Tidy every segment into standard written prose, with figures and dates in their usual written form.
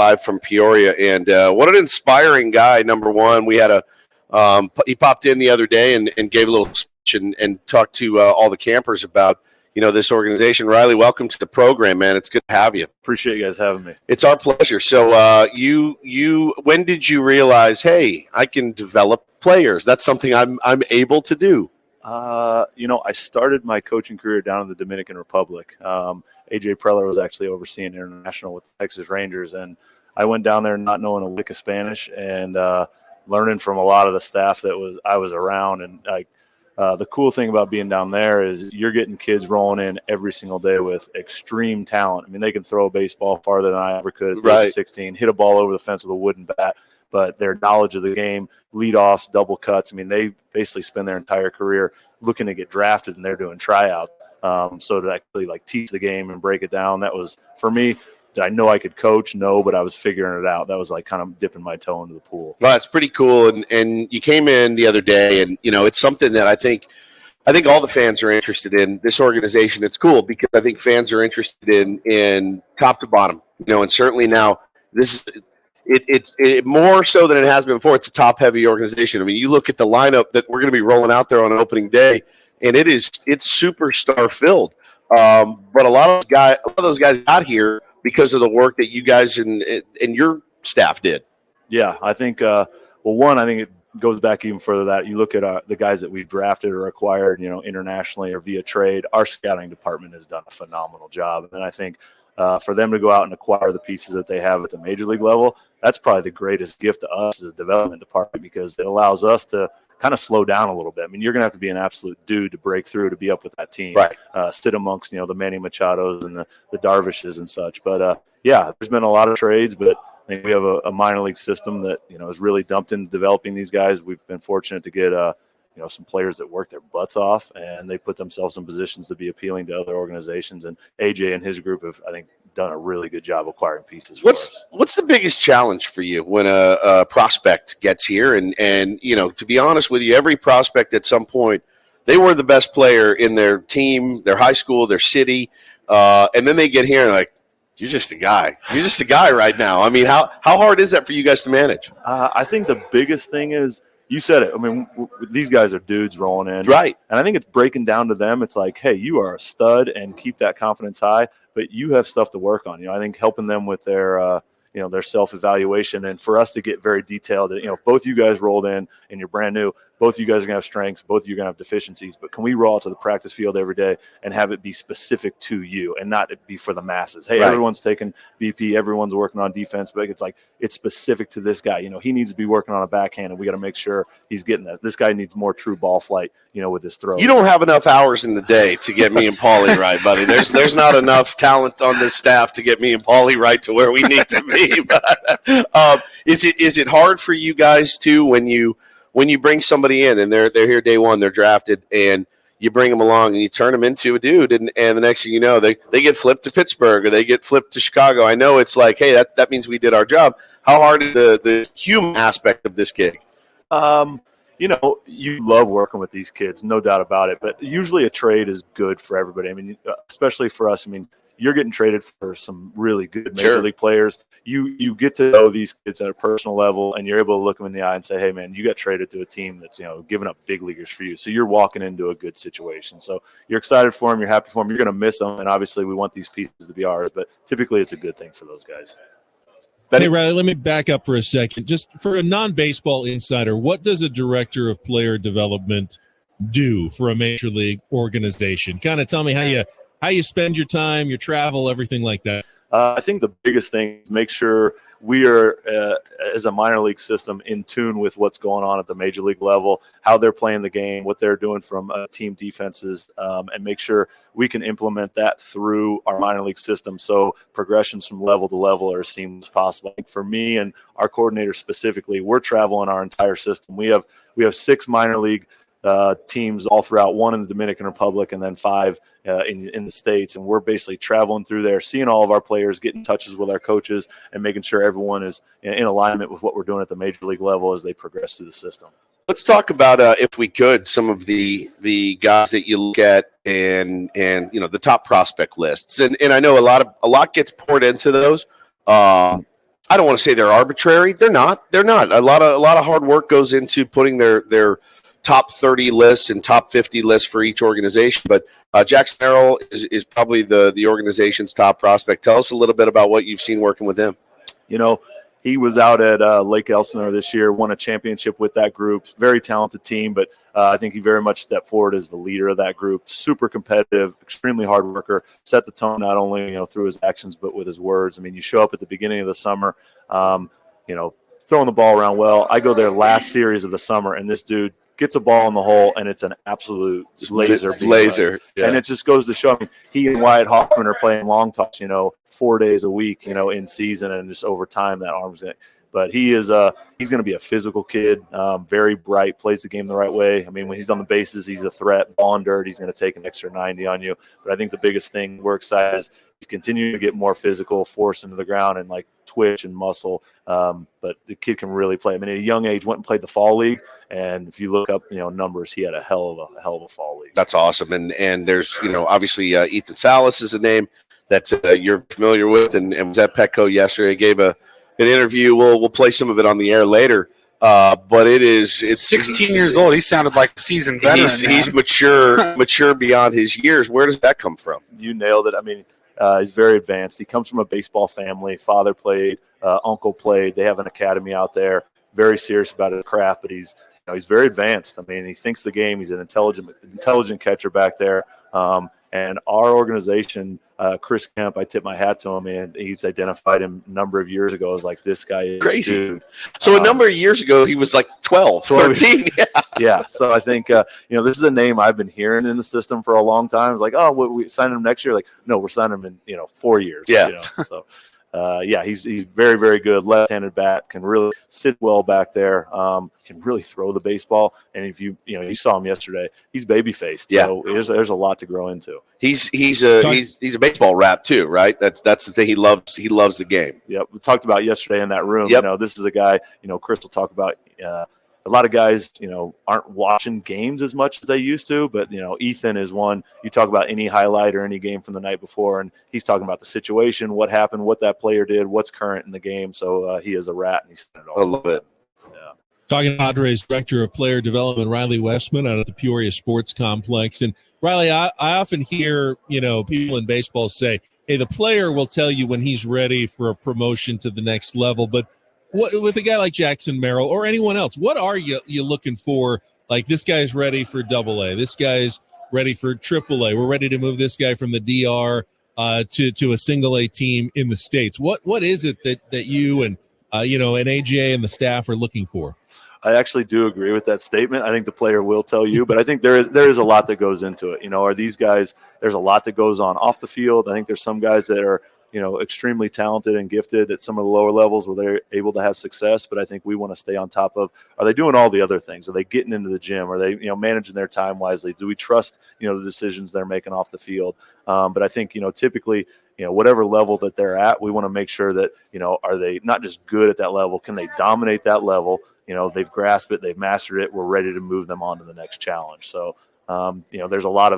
live from Peoria, and what an inspiring guy. Number one, we had he popped in the other day and gave a little speech and talked to all the campers about this organization. Ryley, welcome to the program, man. It's good to have you. Appreciate you guys having me. It's our pleasure. So you when did you realize, hey, I can develop players? That's something I'm able to do. I started my coaching career down in the Dominican Republic. AJ Preller was actually overseeing international with the Texas Rangers, and I went down there not knowing a lick of Spanish and learning from a lot of the staff that I was around. And the cool thing about being down there is you're getting kids rolling in every single day with extreme talent. I mean, they can throw a baseball farther than I ever could at the age of 16, hit a ball over the fence with a wooden bat. But their knowledge of the game, leadoffs, double cuts, I mean, they basically spend their entire career looking to get drafted, and they're doing tryouts. So to actually teach the game and break it down, that was, for me, did I know I could coach? No, but I was figuring it out. That was kind of dipping my toe into the pool. Well, it's pretty cool. And you came in the other day, and, it's something that I think all the fans are interested in. This organization, it's cool because I think fans are interested in top to bottom, and certainly now this is – It's more so than it has been before. It's a top-heavy organization. I mean, you look at the lineup that we're going to be rolling out there on opening day, and it's superstar-filled. But a lot of those guys got here because of the work that you guys and your staff did. Yeah, I think I think it goes back even further that you look at the guys that we've drafted or acquired, internationally or via trade. Our scouting department has done a phenomenal job, and I think for them to go out and acquire the pieces that they have at the major league level, that's probably the greatest gift to us as a development department because it allows us to kind of slow down a little bit. I mean, you're going to have to be an absolute dude to break through to be up with that team, right? Sit amongst, the Manny Machados and the Darvishes and such. But, yeah, there's been a lot of trades, but I think we have a minor league system that, has really dumped into developing these guys. We've been fortunate to get some players that work their butts off, and they put themselves in positions to be appealing to other organizations. And AJ and his group have, I think, done a really good job acquiring pieces for us. What's the biggest challenge for you when a prospect gets here? And to be honest with you, every prospect at some point, they were the best player in their team, their high school, their city, and then they get here and you're just a guy. You're just a guy right now. I mean, how hard is that for you guys to manage? I think the biggest thing is, you said it. I mean, these guys are dudes rolling in. Right. And I think it's breaking down to them. It's like, hey, you are a stud and keep that confidence high, but you have stuff to work on. I think helping them with their self-evaluation, and for us to get very detailed, if both you guys rolled in and you're brand new, both of you guys are going to have strengths, both of you are going to have deficiencies, but can we roll out to the practice field every day and have it be specific to you and not it be for the masses? Hey, Everyone's taking BP, everyone's working on defense, but it's specific to this guy. He needs to be working on a backhand, and we got to make sure he's getting that. This guy needs more true ball flight, with his throw. You don't have enough hours in the day to get me and Paulie right, buddy. There's not enough talent on this staff to get me and Paulie right to where we need to be. But, is it hard for you guys too when you bring somebody in and they're here day one, they're drafted, and you bring them along and you turn them into a dude, and the next thing you know, they get flipped to Pittsburgh or they get flipped to Chicago. I know it's like, hey, that means we did our job. How hard is the human aspect of this gig? You love working with these kids, no doubt about it, but usually a trade is good for everybody. I mean, especially for us. I mean, you're getting traded for some really good major league players. You get to know these kids at a personal level, and you're able to look them in the eye and say, hey, man, you got traded to a team that's, giving up big leaguers for you. So you're walking into a good situation. So you're excited for them. You're happy for them. You're going to miss them. And obviously we want these pieces to be ours, but typically it's a good thing for those guys. Hey, Ryley, let me back up for a second. Just for a non-baseball insider, what does a director of player development do for a major league organization? Kind of tell me how you spend your time, your travel, everything like that. I think the biggest thing is make sure we are, as a minor league system, in tune with what's going on at the major league level, how they're playing the game, what they're doing from team defenses, and make sure we can implement that through our minor league system so progressions from level to level are as seamless as possible. For me and our coordinator specifically, we're traveling our entire system. We have 6 minor league teams all throughout, 1 in the Dominican Republic and then 5 in the States. And we're basically traveling through there, seeing all of our players, getting touches with our coaches, and making sure everyone is in alignment with what we're doing at the major league level as they progress through the system. Let's talk about, if we could, some of the guys that you look at and the top prospect lists. And I know a lot gets poured into those. I don't want to say they're arbitrary. They're not. They're not. A lot of hard work goes into putting their top 30 lists and top 50 lists for each organization. But Jackson Merrill is probably the organization's top prospect. Tell us a little bit about what you've seen working with him. He was out at Lake Elsinore this year, won a championship with that group. Very talented team, but I think he very much stepped forward as the leader of that group. Super competitive, extremely hard worker, set the tone not only through his actions but with his words. I mean, you show up at the beginning of the summer, throwing the ball around well. I go there last series of the summer, and this dude gets a ball in the hole, and it's an absolute laser. Yeah. And it just goes to show me he and Wyatt Hoffman are playing long toss, 4 days a week, in season, and just over time that arm's going. But he's going to be a physical kid, very bright, plays the game the right way. I mean, when he's on the bases, he's a threat. Ball and dirt, he's going to take an extra 90 on you. But I think the biggest thing we're excited is he's continuing to get more physical, force into the ground, and twitch and muscle. But the kid can really play. I mean, at a young age, went and played the fall league, and if you look up, numbers, he had a hell of a fall league. That's awesome. And there's, obviously Ethan Salas is a name that you're familiar with, and was at Petco yesterday. Gave an interview. We'll play some of it on the air later. But it's 16 years old. He sounded like a seasoned veteran. He's mature beyond his years. Where does that come from? You nailed it. I mean, he's very advanced. He comes from a baseball family. Father played, uncle played. They have an academy out there. Very serious about his craft, but he's very advanced. I mean, he thinks the game. He's an intelligent catcher back there. And our organization, Chris Kemp, I tip my hat to him, and he's identified him a number of years ago as this guy is crazy. Dude. So a number of years ago, he was 12, 13. Yeah. So I think, this is a name I've been hearing in the system for a long time. It's we sign him next year. No, we're signing him in, 4 years. Yeah. So. He's very, very good. Left-handed bat, can really sit well back there. Can really throw the baseball. And if you saw him yesterday, he's baby-faced. Yeah. So there's a lot to grow into. He's a baseball rat too, right? That's the thing. He loves the game. Yep. We talked about yesterday in that room. Yep. This is a guy. Chris will talk about. A lot of guys, aren't watching games as much as they used to, but, Ethan is one. You talk about any highlight or any game from the night before, and he's talking about the situation, what happened, what that player did, what's current in the game. So he is a rat, and he's said it all. I love it. Yeah. Talking to Padres Director of Player Development, Ryley Westman, out at the Peoria Sports Complex. And, Ryley, I often hear, people in baseball say, hey, the player will tell you when he's ready for a promotion to the next level, but with a guy like Jackson Merrill or anyone else, what are you looking for? This guy's ready for AA. This guy's ready for AAA. We're ready to move this guy from the DR to a single A team in the States. What is it that you and and AGA and the staff are looking for? I actually do agree with that statement. I think the player will tell you, but I think there is a lot that goes into it. Are these guys? There's a lot that goes on off the field. I think there's some guys that are extremely talented and gifted at some of the lower levels where they're able to have success. But I think we want to stay on top of, are they doing all the other things? Are they getting into the gym? Are they, managing their time wisely? Do we trust, the decisions they're making off the field? But I think, typically, whatever level that they're at, we want to make sure that, are they not just good at that level? Can they dominate that level? They've grasped it, they've mastered it. We're ready to move them on to the next challenge. So, there's a lot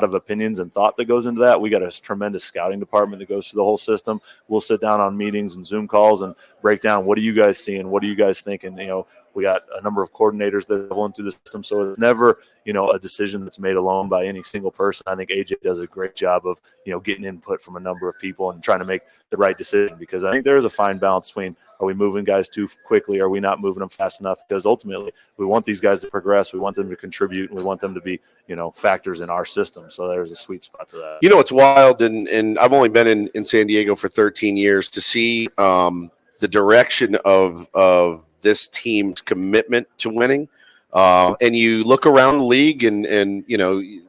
of opinions and thought that goes into that. We got a tremendous scouting department that goes through the whole system. We'll sit down on meetings and Zoom calls and break down, what are you guys seeing? What are you guys thinking? We got a number of coordinators that have went through the system. So it's never, a decision that's made alone by any single person. I think AJ does a great job of, getting input from a number of people and trying to make the right decision, because I think there is a fine balance between, are we moving guys too quickly? Are we not moving them fast enough? Because ultimately we want these guys to progress. We want them to contribute, and we want them to be, factors in our system. So there's a sweet spot to that. It's wild. And I've only been in San Diego for 13 years to see the direction of this team's commitment to winning. And you look around the league and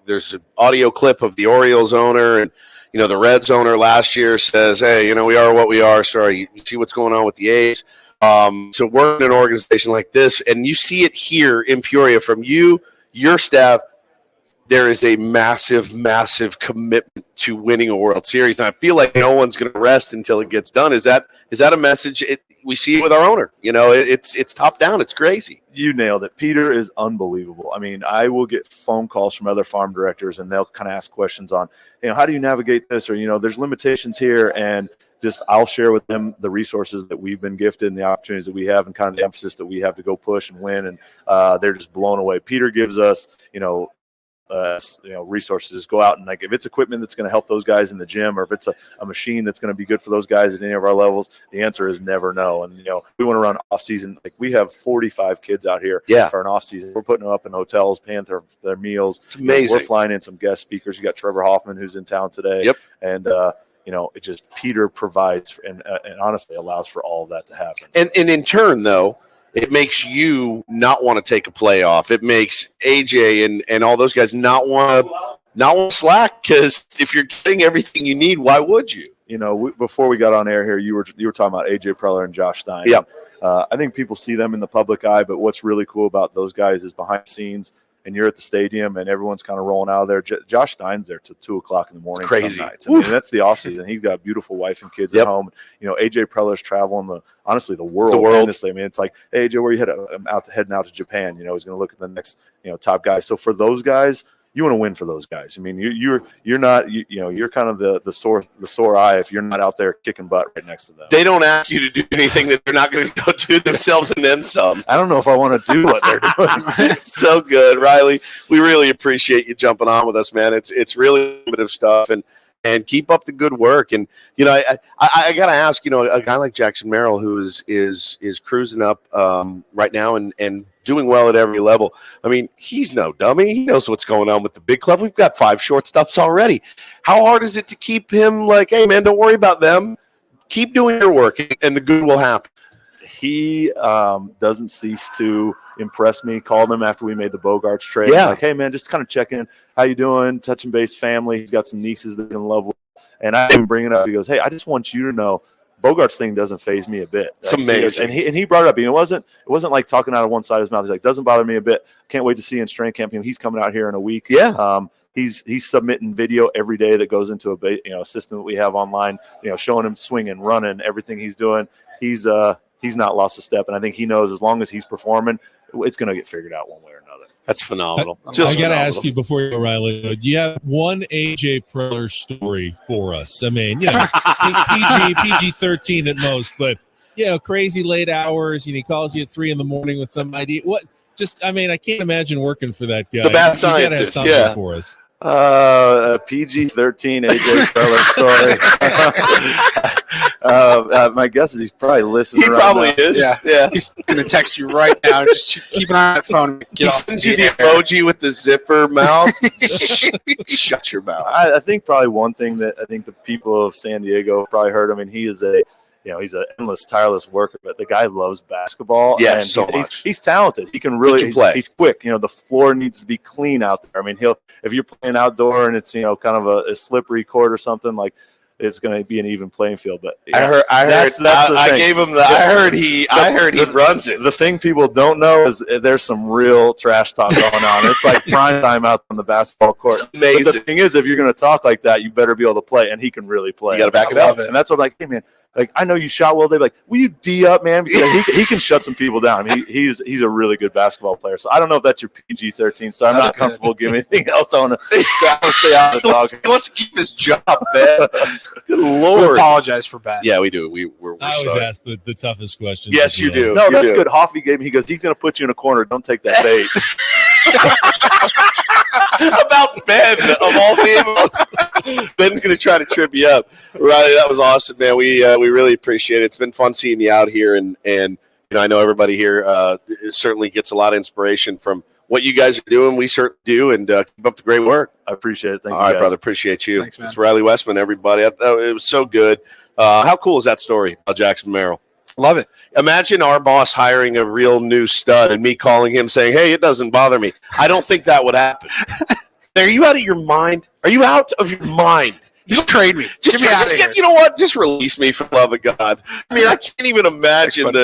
there's an audio clip of the Orioles owner and, the Reds owner last year says, hey, we are what we are. Sorry, you see what's going on with the A's. So we're in an organization like this, and you see it here in Peoria from you, your staff. There is a massive, massive commitment to winning a World Series. And I feel like no one's going to rest until it gets done. Is that a message? We see it with our owner. It's top down. It's crazy. You nailed it. Peter is unbelievable. I mean, I will get phone calls from other farm directors, and they'll kind of ask questions on, how do you navigate this? Or, there's limitations here. And I'll share with them the resources that we've been gifted and the opportunities that we have and kind of the emphasis that we have to go push and win. And they're just blown away. Peter gives us, resources. Go out and if it's equipment that's going to help those guys in the gym, or if it's a machine that's going to be good for those guys at any of our levels, the answer is never no. And we want to run off season. We have 45 kids out here for an off season. We're putting them up in hotels, paying their meals. It's amazing. We're flying in some guest speakers. You got Trevor Hoffman, who's in town today. Yep. And it just Peter provides and honestly allows for all of that to happen. And in turn, though, it makes you not want to take a playoff. It makes AJ and all those guys not want to slack, because if you're getting everything you need, why would you? Before we got on air here, you were talking about AJ Preller and Josh Stein. Yep. I think people see them in the public eye, but what's really cool about those guys is behind the scenes. And you're at the stadium, and everyone's kind of rolling out of there. Josh Stein's there till 2:00 in the morning. It's crazy. Some nights. I mean, that's the off season. He's got a beautiful wife and kids at home. AJ Preller's traveling the world. Honestly, I mean, it's like, hey, AJ, where you heading out to Japan? He's going to look at the next top guy. So for those guys, you want to win for those guys. I mean, you're kind of the sore eye if you're not out there kicking butt right next to them. They don't ask you to do anything that they're not going to go do themselves and then some. I don't know if I want to do what they're doing. It's so good, Ryley. We really appreciate you jumping on with us, man. It's really innovative stuff, and keep up the good work. And I got to ask, a guy like Jackson Merrill, who is cruising up right now and doing well at every level. I mean, he's no dummy. He knows what's going on with the big club. We've got 5 shortstops already. How hard is it to keep him like, hey, man, don't worry about them. Keep doing your work, and the good will happen. He doesn't cease to impress me. Called him after we made the Bogarts trade. Yeah. Like, hey, man, just kind of checking in. How you doing? Touching base family. He's got some nieces that he's in love with. And I didn't bring it up. He goes, hey, I just want you to know, Bogarts thing doesn't faze me a bit. It's amazing. And he brought it up. It wasn't like talking out of one side of his mouth. He's like, doesn't bother me a bit. Can't wait to see you in strength camp. He's coming out here in a week. Yeah. He's submitting video every day that goes into a system that we have online, showing him swinging, running, everything he's doing. He's not lost a step. And I think he knows as long as he's performing, it's going to get figured out one way or another. That's phenomenal. I got to ask you before you go, Ryley, do you have one AJ Preller story for us? I mean, PG-13 at most, but, crazy late hours, he calls you at 3 a.m. with some idea. What? I can't imagine working for that guy. The bad scientist, for us. PG-13 AJ Preller story. My guess is he's probably listening. He probably is. Yeah. He's going to text you right now. Just keep an eye on that phone. He sends you the emoji with the zipper mouth. Shut your mouth. I think probably one thing that I think the people of San Diego probably heard. I mean, he is he's an endless, tireless worker, but the guy loves basketball. Yeah, and so much. He's talented. He can really play. He's quick. The floor needs to be clean out there. I mean, if you're playing outdoor and it's kind of a slippery court or something, like it's going to be an even playing field. But I gave him the. I heard he runs it. The thing people don't know is there's some real trash talk going on. It's like prime time out on the basketball court. It's amazing. But the thing is, if you're going to talk like that, you better be able to play, and he can really play. You got to back it up. And that's what I'm like, hey man. Like, I know you shot well. They're like, will you D up, man? Because he can shut some people down. I mean, he's a really good basketball player. So I don't know if that's your PG-13. So I'm not comfortable giving anything else. I want to stay out of the dog. He wants to keep his job, man. Good Lord. We apologize for bad. Yeah, we do. We're I always sorry. ask the toughest questions. Yes, you do. No, that's good. Hoffy gave me. He goes, he's going to put you in a corner. Don't take that bait. About Ben, of all people. Ben's going to try to trip you up. Ryley, that was awesome, man. We really appreciate it. It's been fun seeing you out here, and I know everybody here certainly gets a lot of inspiration from what you guys are doing. We certainly do, and keep up the great work. I appreciate it. Thank you, all right, guys. brother. Appreciate you. Thanks, man. It's Ryley Westman, everybody. It was so good. How cool is that story about Jackson Merrill? Love it. Imagine our boss hiring a real new stud and me calling him saying, hey, it doesn't bother me. I don't think that would happen. Are you out of your mind? Are you out of your mind? Just trade me. You know what? Just release me for the love of God. I mean, I can't even imagine the